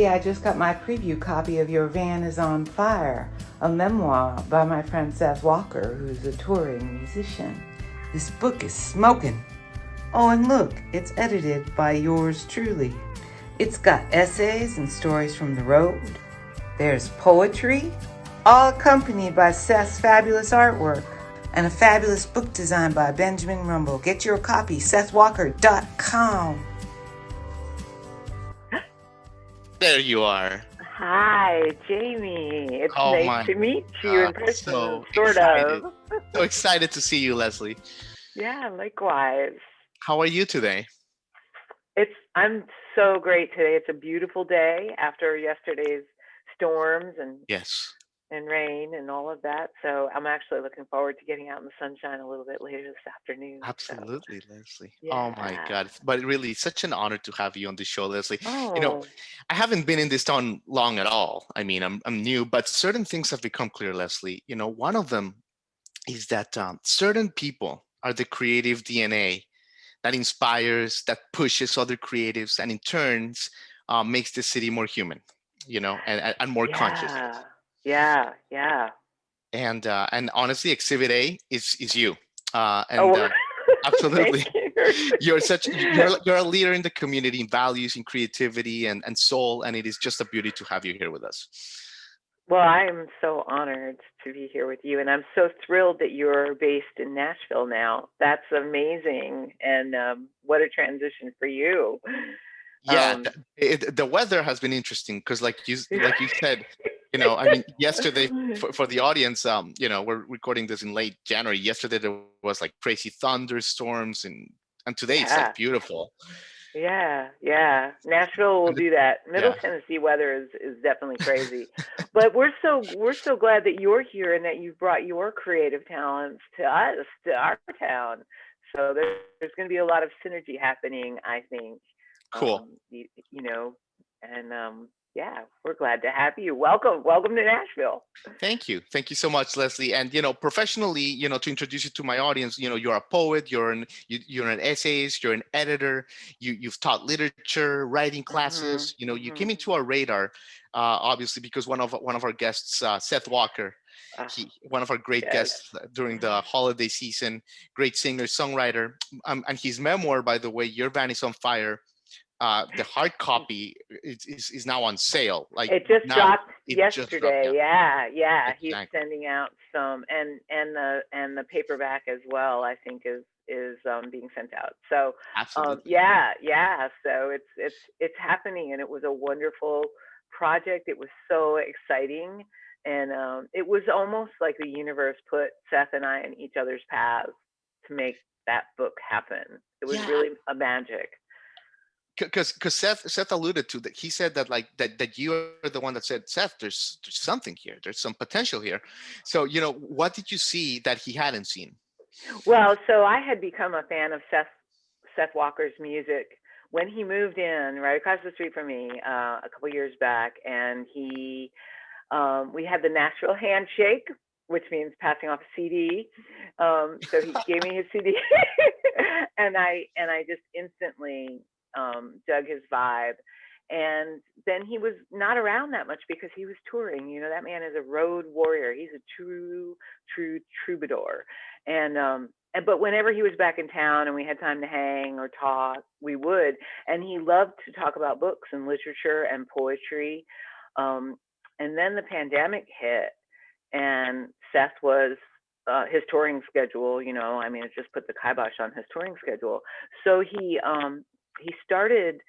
I just got my preview copy of Your Van is on Fire, a memoir by my friend Seth Walker, who's a touring musician. This book is smoking. Oh, and look, it's edited by yours truly. It's got essays and stories from the road. There's poetry, all accompanied by Seth's fabulous artwork, and a fabulous book design by Benjamin Rumble. Get your copy, SethWalker.com. There you are. Hi, Jamie. It's Oh nice to meet you in person, so sort excited. of. So excited to see you, Leslie. Yeah, likewise. How are you today? I'm so great today. It's a beautiful day after yesterday's storms Yes. and rain and all of that. So I'm actually looking forward to getting out in the sunshine a little bit later this afternoon. Absolutely, Leslie. Yeah. Oh my God. But really, such an honor to have you on the show, Leslie. Oh. I haven't been in this town long at all. I mean, I'm new, but certain things have become clear, Leslie. One of them is that certain people are the creative DNA that inspires, that pushes other creatives, and in turns makes the city more human, and more conscious. Yeah. And honestly, Exhibit A is you. Oh, Absolutely, thank you. you're a leader in the community, in values, in creativity, and soul, and it is just a beauty to have you here with us. Well, I am so honored to be here with you, and I'm so thrilled that you're based in Nashville now. That's amazing, and what a transition for you. Yeah, the weather has been interesting because, like you said, I mean, yesterday for the audience, we're recording this in late January. Yesterday there was like crazy thunderstorms, and today it's like beautiful. Yeah. Nashville will do that. Middle Tennessee weather is definitely crazy, but we're so glad that you're here and that you've brought your creative talents to us, to our town. So there's going to be a lot of synergy happening, I think. Cool. Yeah, we're glad to have you. Welcome to Nashville. Thank you so much, Leslie. And professionally, to introduce you to my audience, you're a poet, you're an essayist, you're an editor, you've taught literature, writing classes. You came into our radar, obviously, because one of our guests, Seth Walker, one of our great guests during the holiday season, great singer, songwriter, and his memoir, by the way, Your Van is on Fire. The hard copy is now on sale. Like it just dropped yesterday. Yeah. Exactly. He's sending out some, and the paperback as well. I think is being sent out. So absolutely. So it's happening, and it was a wonderful project. It was so exciting, and it was almost like the universe put Seth and I in each other's paths to make that book happen. It was really a magic. Because Seth alluded to that. He said that that you are the one that said, Seth, there's something here. There's some potential here. So what did you see that he hadn't seen? Well, so I had become a fan of Seth Walker's music when he moved in right across the street from me a couple years back, and we had the Nashville handshake, which means passing off a CD. So he gave me his CD, and I just instantly dug his vibe. And then he was not around that much because he was touring. That man is a road warrior. He's a true troubadour. But whenever he was back in town and we had time to hang or talk, we would. And he loved to talk about books and literature and poetry. And then the pandemic hit, and Seth was his touring schedule. It just put the kibosh on his touring schedule. So he started.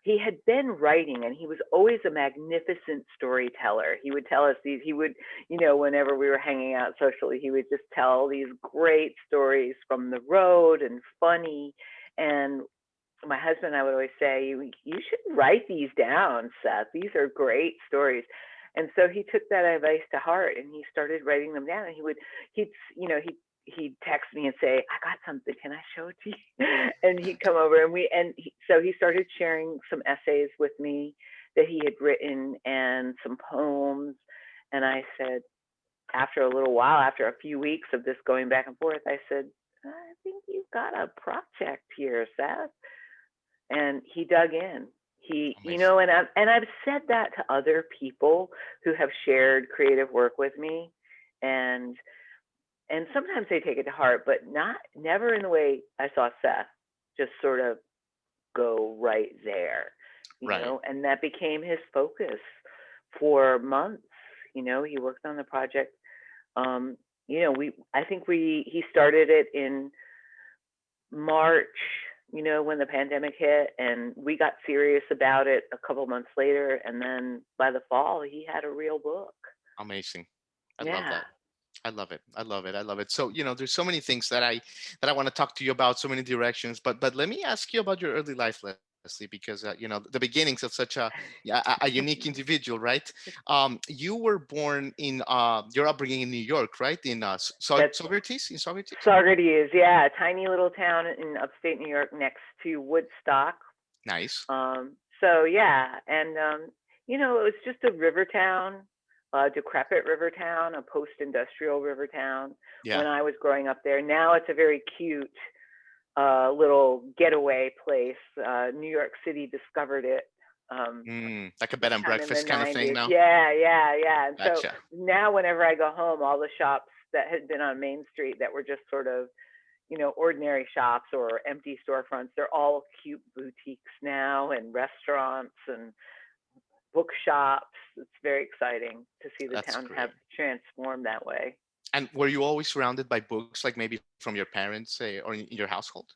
He had been writing, and he was always a magnificent storyteller. He would tell us these. He would, whenever we were hanging out socially, he would just tell these great stories from the road and funny. And my husband and I would always say, "You should write these down, Seth. These are great stories." And so he took that advice to heart, and he started writing them down. And he'd text me and say, "I got something. Can I show it to you?" And he'd come over, so he started sharing some essays with me that he had written and some poems. And I said, after a little while, after a few weeks of this going back and forth, I said, "I think you've got a project here, Seth." And he dug in. He, you Amazing. know, and I've said that to other people who have shared creative work with me, and sometimes they take it to heart, but never in the way I saw Seth just sort of go right there, you Right. know, and that became his focus for months. You know, he worked on the project. Um, you know, he started it in March, you know, when the pandemic hit, and we got serious about it a couple months later, and then by the fall he had a real book. Amazing. I love Yeah. that. I love it. I love it. I love it. So, there's so many things that I want to talk to you about, so many directions, but let me ask you about your early life, Leslie, because the beginnings of such a unique individual, right? You were born in your upbringing in New York, right? In That's Socrates, in Socrates. Saugerties, yeah, a tiny little town in upstate New York next to Woodstock. Nice. So yeah, and you know, it was just a river town, a decrepit river town, a post-industrial river town Yeah. when I was growing up there. Now it's a very cute little getaway place. New York City discovered it Like a bed and sometime in the breakfast kind of thing 90s. now. Yeah, yeah, yeah. And so Gotcha. now whenever I go home, all the shops that had been on Main Street that were just sort of, you know, ordinary shops or empty storefronts, they're all cute boutiques now and restaurants and bookshops. It's very exciting to see the That's town have great. transformed that way. And were you always surrounded by books, like maybe from your parents, say, or in your household?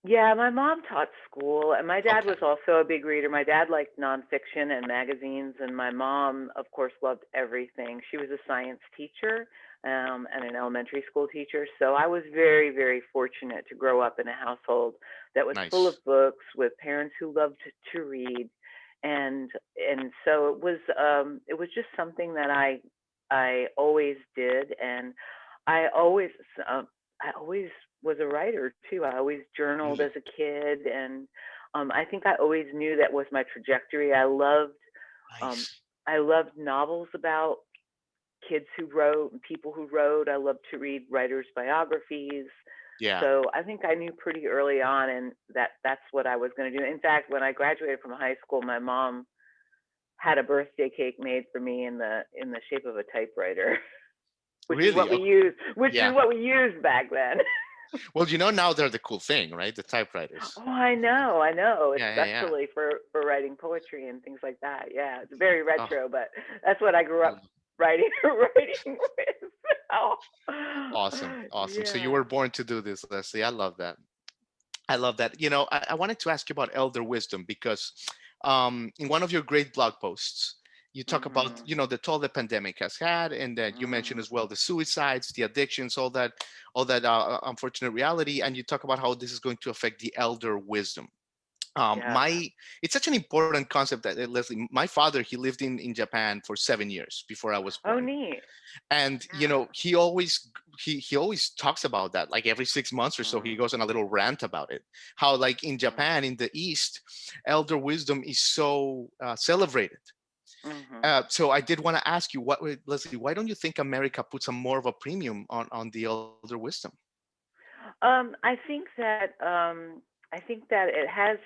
Yeah, my mom taught school, and my dad Okay. was also a big reader. My dad liked nonfiction and magazines, and my mom, of course, loved everything. She was a science teacher and an elementary school teacher, so I was very, very fortunate to grow up in a household that was full of Nice. books with parents who loved to read, and so it was just something that I always did, and I always um, I always was a writer too. I always journaled as Really a kid, and I think I always knew that was my trajectory. Um, nice. I loved novels about kids who wrote and people who wrote. I loved to read writers' biographies. Yeah. So I think I knew pretty early on, and that's what I was going to do. In fact, when I graduated from high school, my mom had a birthday cake made for me in the shape of a typewriter, which is Really? what we Oh, used, which is yeah. what we used back then. Well, now they're the cool thing, right? The typewriters. Oh, I know, Yeah, yeah, yeah. especially for writing poetry and things like that. Yeah, it's very Oh, retro, but that's what I grew I up love writing writing with. Oh, awesome. Awesome. So you yeah. were born to do this, Leslie. I love that. I love that. I wanted to ask you about elder wisdom because in one of your great blog posts, you talk about, Mhm. the toll the pandemic has had, and that you mentioned Mhm. as well the suicides, the addictions, all that unfortunate reality, and you talk about how this is going to affect the elder wisdom. Yes. My It's such an important concept that Leslie, my father, he lived in Japan for 7 years before I was Oh, born, neat. and Yeah. he always talks about that, like every 6 months or so he Mm. goes on a little rant about it, how like in Mhm. Japan, in the East, elder wisdom is so celebrated. Mhm. So I did want to ask you, Leslie, why don't you think America puts a more of a premium on the elder wisdom? I think that it has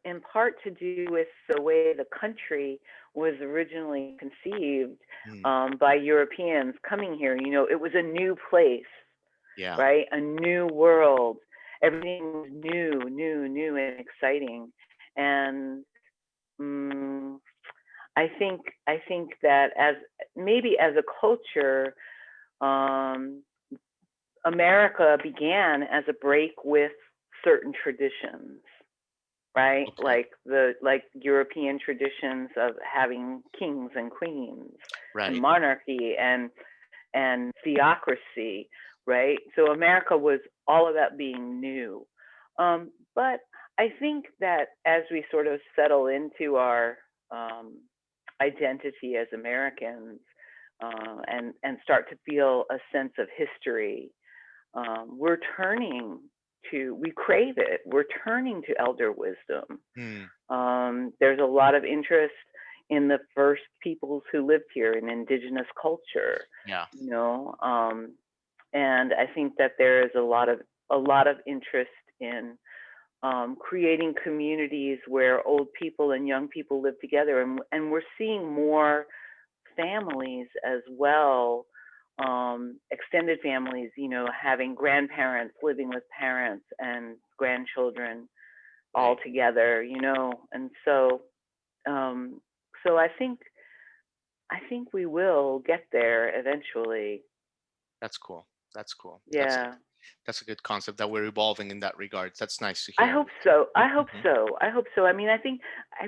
in part to do with the way the country was originally conceived Hmm. by Europeans coming here. You know, it was a new place, Yeah. right? A new world. Everything was new and exciting. And mm I think that as maybe as a culture, um, America began as a break with certain traditions, right? Okay. Like European traditions of having kings and queens and Right. monarchy and theocracy, right? So America was all about being new. But I think that as we sort of settle into our um, identity as Americans and start to feel a sense of history, we're turning we crave it. We're turning to elder wisdom. Hmm. There's a lot of interest in the first peoples who lived here in indigenous culture, Yeah. you know, and I think that there is a lot of interest in creating communities where old people and young people live together, and we're seeing more families as well, extended families, having grandparents living with parents and grandchildren all Right. together, and um, so I think we will get there eventually. That's cool. That's cool. Yeah. That's a good concept that we're evolving in that regard. That's nice to I hear. hope so. I hope Mhm. so. I hope so. I mean, I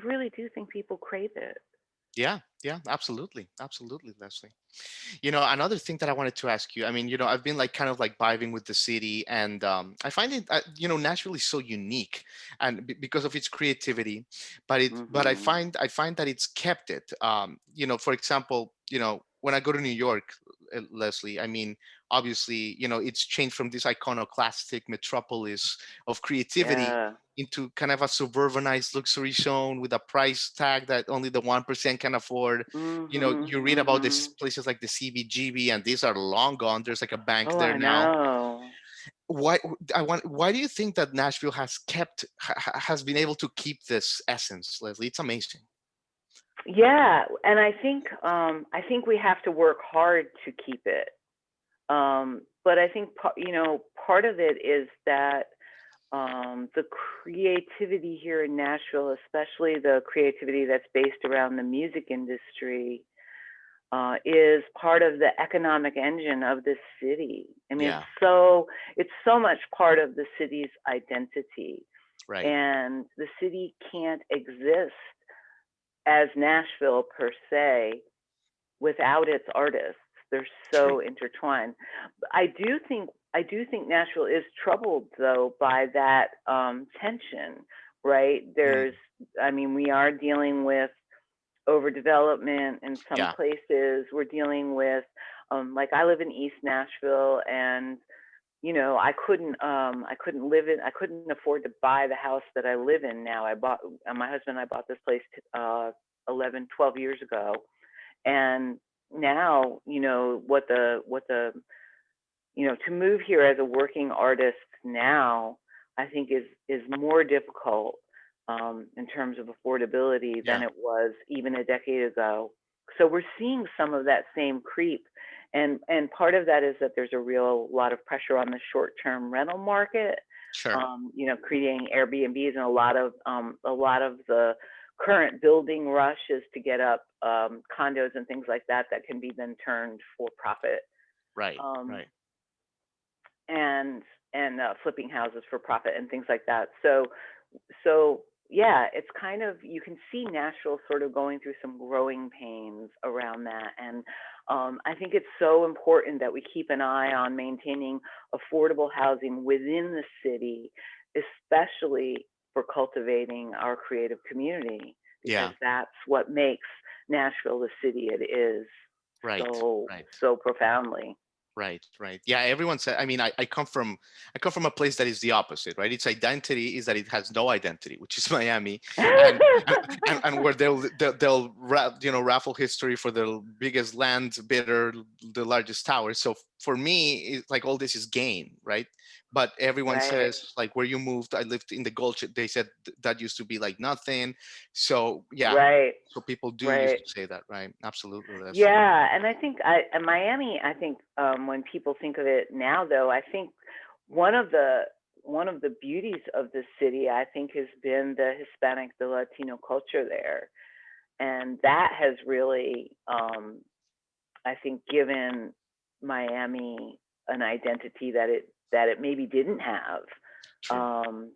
really do think people crave it. Yeah, yeah, absolutely. Absolutely, Leslie. Another thing that I wanted to ask you, I mean, I've been like kind of like vibing with the city, and I find it, Nashville is so unique, and because of its creativity, but Mhm. I find that it's kept it. For example, when I go to New York, Leslie, I mean, obviously, it's changed from this iconoclastic metropolis of creativity Yeah. into kind of a suburbanized luxury zone with a price tag that only the 1% can afford. Mhm. You read about these Mhm. places like the CBGB, and these are long gone. There's like a bank Oh, there I now. know. Why do you think that Nashville has been able to keep this essence, Leslie? It's amazing. Yeah, and I think we have to work hard to keep it. But I think part of it is that the creativity here in Nashville, especially the creativity that's based around the music industry, is part of the economic engine of this city. I mean, Yeah, it's so much part of the city's identity, right. and the city can't exist as Nashville per se without its artists. They're True. so intertwined. I do think Nashville is troubled though by that tension, right? Mm, I mean, we are dealing with overdevelopment in some yeah. places. We're dealing with, like I live in East Nashville, and I couldn't afford to buy the house that I live in now. My husband and I bought this place 11, 12 years ago, and now to move here as a working artist now, I think is more difficult, in terms of affordability than Yeah. it was even a decade ago. So we're seeing some of that same creep, and part of that is that there's a real lot of pressure on the short-term rental market, Sure. creating Airbnbs, and a lot of the current building rush is to get up condos and things like that that can be then turned for profit. Right. Um, Right. and flipping houses for profit and things like that. So yeah, it's kind of, you can see Nashville sort of going through some growing pains around that, and I think it's so important that we keep an eye on maintaining affordable housing within the city, especially for cultivating our creative community, because Yeah. that's what makes Nashville the city it is Right. so Right. so profoundly. Right, right. Yeah, everyone said, I mean, I come from a place that is the opposite, right? Its identity is that it has no identity, which is Miami, and and where they'll raffle history for the biggest land bidder, the largest tower. So for me, it's like all this is gain, right? But everyone Right, says like where you moved, I lived in the Gulch. They said that used to be like nothing. So yeah, right, so people do used right. to say that, right? Absolutely, Leslie. Yeah, and I think Miami. I think when people think of it now, though, I think one of the one of the beauties of the city, I think, has been the Hispanic, the Latino culture there, and that has really, I think, given Miami an identity that it maybe didn't have True.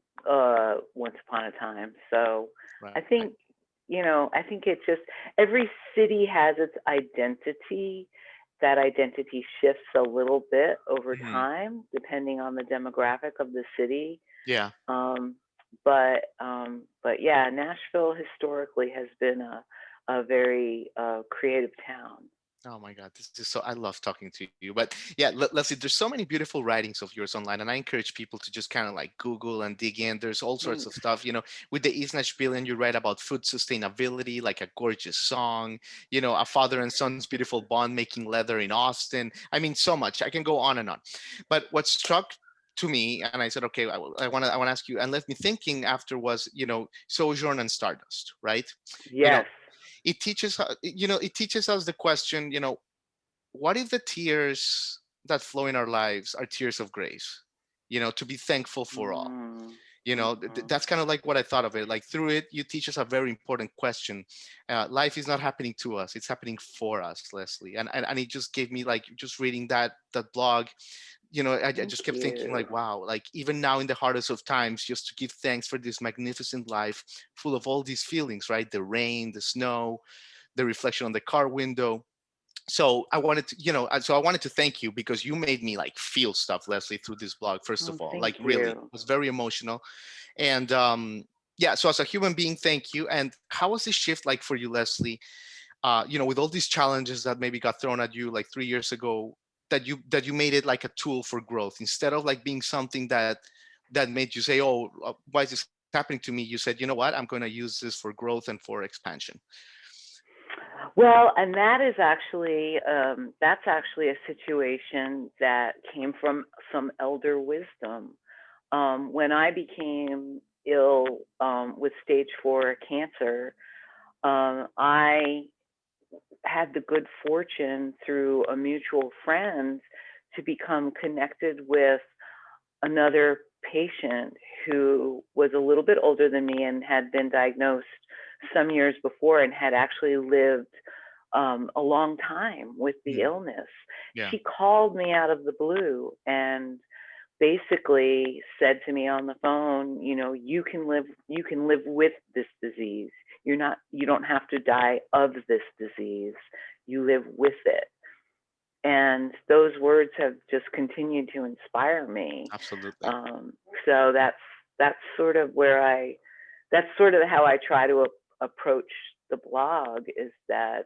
once upon a time. So I Right. think, I think it's just every city has its identity. That identity shifts a little bit over Mhm. time, depending on the demographic of the city. Yeah. Um, but yeah, Nashville historically has been a very creative town. Oh my God, this is so. I love talking to you. But yeah, Leslie, there's so many beautiful writings of yours online, and I encourage people to just kind of like Google and dig in. There's all sorts of Thanks. stuff. With the East Nashvillian, you write about food sustainability, like a gorgeous song. A father and son's beautiful bond making leather in Austin. I mean, so much. I can go on and on. But what struck to me, and I said, okay, I want to ask you, and left me thinking after was, Sojourn and Stardust, right? You know, Yes. it teaches, it teaches us the question, what if the tears that flow in our lives are tears of grace? To be thankful for all. Mm, That's kind of like what I thought of it. Like through it, you teach us a very important question. Life is not happening to us; it's happening for us, Leslie. And it just gave me, like, just reading that blog. I thank just kept thinking, you. like, wow, like even now in the hardest of times, just to give thanks for this magnificent life, full of all these feelings, right? The rain, the snow, the reflection on the car window. So I wanted to, so I wanted to thank you because you made me like feel stuff, Leslie, through this blog. First of Oh, all, like thank really, it you. was very emotional. And yeah, so as a human being, thank you. And how was this shift like for you, Leslie? With all these challenges that maybe got thrown at you like 3 years ago, that you made it like a tool for growth instead of like being something that made you say, oh, why is this happening to me? You said, you know what, I'm going to use this for growth and for expansion. Well, and that's actually a situation that came from some elder wisdom. When I became ill with stage 4 cancer, I had the good fortune through a mutual friend to become connected with another patient who was a little bit older than me and had been diagnosed some years before and had actually lived a long time with the Mm, illness. yeah. She called me out of the blue and basically said to me on the phone, you can live with this disease. You don't have to die of this disease. You live with it. And those words have just continued to inspire me. Absolutely. Um, so that's sort of that's sort of how I try to approach the blog, is that,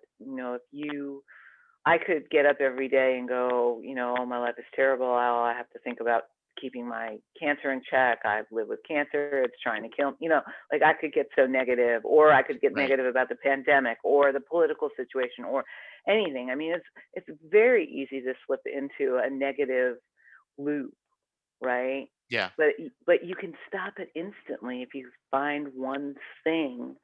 I could get up every day and go, oh, my life is terrible. Oh, I have to think about keeping my cancer in check. I've lived with cancer. It's trying to kill me. Like I could get so negative, or I could get Right. negative about the pandemic or the political situation or anything. I mean, it's very easy to slip into a negative loop, right? Yeah. But you can stop it instantly if you find one thing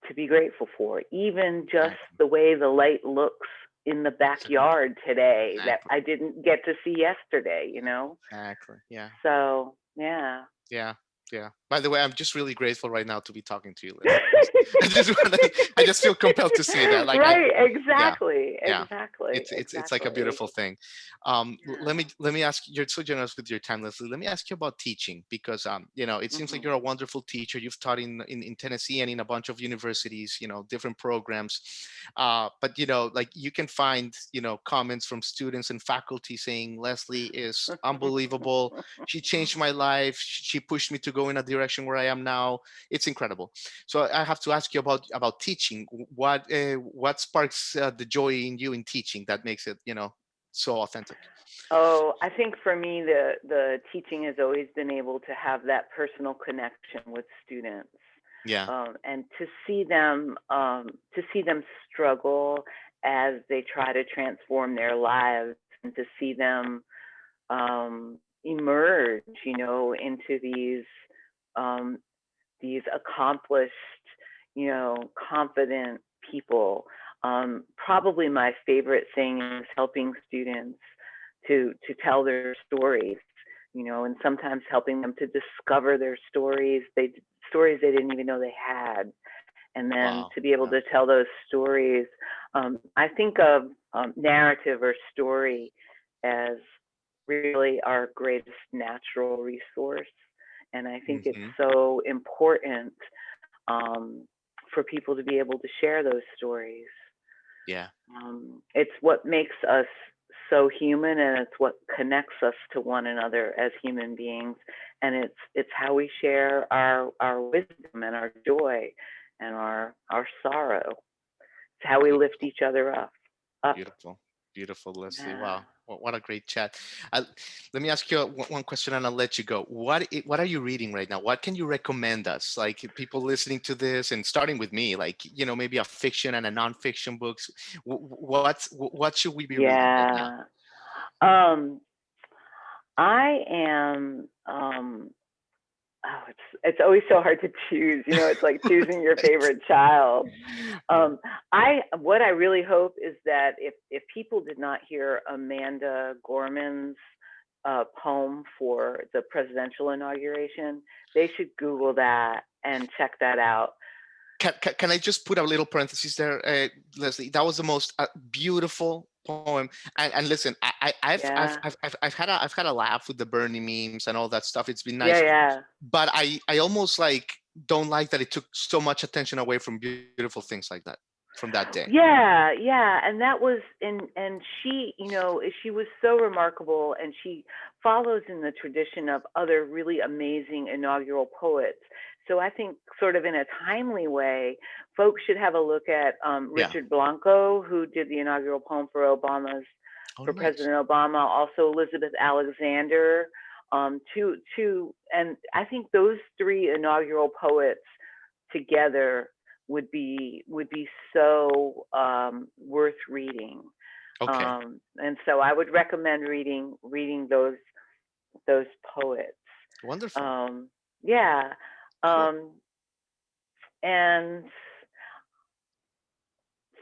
to be grateful for, even just Exactly. the way the light looks in the backyard today that Exactly. I didn't get to see yesterday. Exactly. Yeah. So, yeah. Yeah. Yeah. By the way, I'm just really grateful right now to be talking to you, Leslie. I just feel compelled to say that. Like Right, yeah. exactly, Yeah, exactly, it's like a exactly. beautiful thing. Let Yeah. me ask, you're so generous with your time, Leslie. Let me ask you about teaching, because it seems like Hmm. you're a wonderful teacher. You've taught in Tennessee and in a bunch of universities, different programs. But like you can find comments from students and faculty saying Leslie is unbelievable. She changed my life. She pushed me to go in a direction where I am now. It's incredible. So I have to ask you about teaching. What sparks the joy in you in teaching that makes it so authentic? Oh, I think for me, the teaching has always been able to have that personal connection with students, Yeah. and to see them struggle as they try to transform their lives, and to see them emerge, into um, these accomplished, confident people. Probably my favorite thing is helping students to tell their stories, and sometimes helping them to discover their stories they didn't even know they had, and then Wow. to be able Yeah. to tell those stories. I think of narrative or story as really our greatest natural resource, and I think it's Hmm. so important um, for people to be able to share those stories. Yeah. It's what makes us so human, and it's what connects us to one another as human beings, and it's how we share our wisdom and our joy and our sorrow. It's how we lift Beautiful. each other up. Beautiful. Beautiful, Leslie. Yeah. Wow. What a great chat. Uh, Let me ask you one question and I'll let you go. What are you reading right now? What can you recommend us? Like people listening to this and starting with me, like, maybe a fiction and a nonfiction books. What should we be reading right now? Yeah. Um, I am. Oh, it's always so hard to choose. You know, it's like choosing your favorite child. Yeah. What I really hope is that if people did not hear Amanda Gorman's poem for the presidential inauguration, they should Google that and check that out. Can I just put a little parenthesis there, Leslie? That was the most beautiful poem. And listen, Yeah, I've had a laugh with the Bernie memes and all that stuff. It's been yeah, nice, yeah. but I almost like don't like that it took so much attention away from beautiful things like that from that day. Yeah, yeah, and that was and she, you know, she was so remarkable, and she follows in the tradition of other really amazing inaugural poets. So I think, sort of in a timely way, folks should have a look at Yeah. Richard Blanco, who did the inaugural poem Oh, for nice. President Obama. Also Elizabeth Alexander, and I think those three inaugural poets together would be so worth reading. Okay. And so I would recommend reading those poets. Wonderful. Um, yeah. Cool. And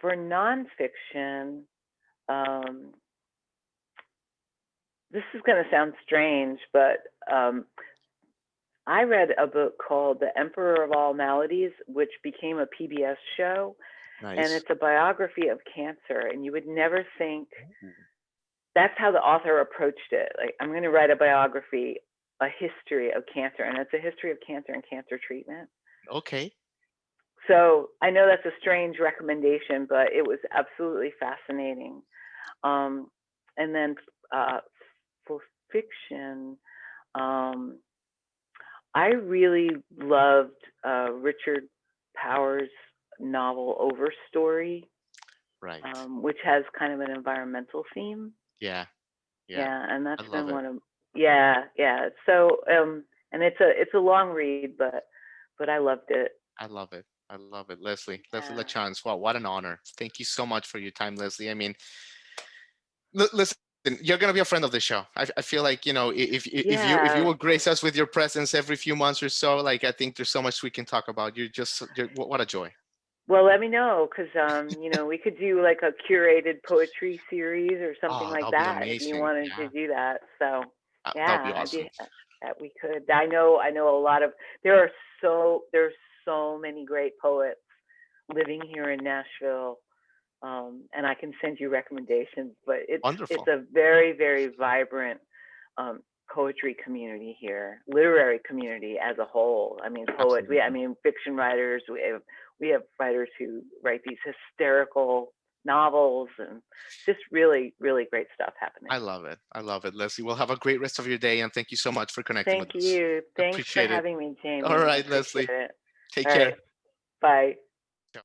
for nonfiction, um, this is going to sound strange, but I read a book called The Emperor of All Maladies, which became a PBS show, and Nice. it's a biography of cancer. And you would never think Ooh. that's how the author approached it. Like, I'm going to write a biography, a history of cancer, and it's a history of cancer and cancer treatment. Okay. So I know that's a strange recommendation, but it was absolutely fascinating. And then for fiction, um, I really loved Richard Powers' novel Overstory, Right. which has kind of an environmental theme. Yeah. Yeah. Yeah, and I that's love been it. one of, yeah, yeah. So and it's a long read, but I loved it. I love it. I love it. Leslie Yeah. LaChance. Wow, what an honor. Thank you so much for your time, Leslie. I mean, listen, you're gonna be a friend of the show. I feel like, you know, if you Yeah. will grace us with your presence every few months or so, like I think there's so much we can talk about. What a joy. Well, let me know, because you know, we could do like a curated poetry series or something Oh, like that'll be that if you amazing. wanted to Yeah, do that. So that'll be yeah, I'd awesome. be that we could. I know a lot of there's so many great poets living here in Nashville, and I can send you recommendations. But it's Wonderful. a very, very vibrant um, poetry community here, literary community as a whole. I mean, I Absolutely. mean, fiction writers. We have writers who write these hysterical novels, and just really, really great stuff happening. I love it. I love it, Leslie. Well, have a great rest of your day, and thank you so much for connecting with Thank us. you. Thanks for Appreciate it. having me, All Jamie. I right, appreciate Leslie. it. Take All right. care. Bye. Ciao.